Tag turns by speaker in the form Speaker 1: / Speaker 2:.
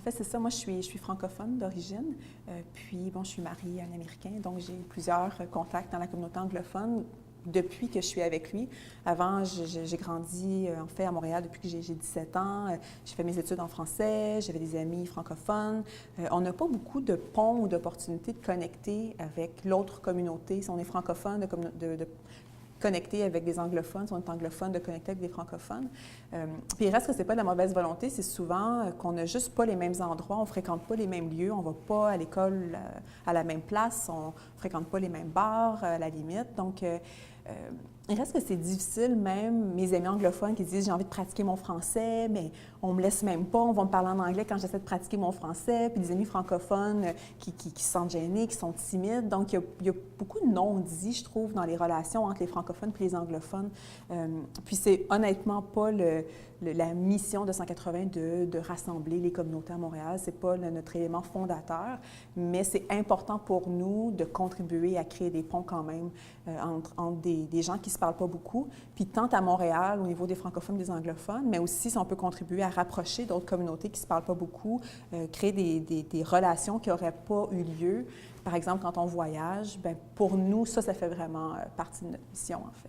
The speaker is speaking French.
Speaker 1: En fait, c'est ça. Moi, je suis francophone d'origine. Puis, bon, je suis mariée à un Américain, donc j'ai plusieurs contacts dans la communauté anglophone depuis que je suis avec lui. Avant, j'ai grandi, en fait, à Montréal depuis que j'ai 17 ans. J'ai fait mes études en français, j'avais des amis francophones. On n'a pas beaucoup de ponts ou d'opportunités de connecter avec l'autre communauté. Si on est francophone, de connecter avec des anglophones, si on est anglophone, de connecter avec des francophones. Puis il reste que ce n'est pas de la mauvaise volonté, c'est souvent qu'on n'a juste pas les mêmes endroits, on ne fréquente pas les mêmes lieux, on ne va pas à l'école à la même place, on ne fréquente pas les mêmes bars à la limite. Donc, il reste que c'est difficile, même mes amis anglophones qui disent « j'ai envie de pratiquer mon français, mais on ne me laisse même pas, on va me parler en anglais quand j'essaie de pratiquer mon français », puis des amis francophones qui se sentent gênés, qui sont timides. Donc, il y a beaucoup de non-dits, je trouve, dans les relations entre les francophones et les anglophones. Puis c'est honnêtement pas la mission de 180 de rassembler les communautés à Montréal. C'est pas notre élément fondateur, mais c'est important pour nous de contribuer à créer des ponts quand même entre des gens qui ne se parlent pas beaucoup, puis tant à Montréal au niveau des francophones et des anglophones, mais aussi si on peut contribuer à rapprocher d'autres communautés qui ne se parlent pas beaucoup, créer des relations qui n'auraient pas eu lieu. Par exemple, quand on voyage, bien, pour nous, ça fait vraiment partie de notre mission, en fait.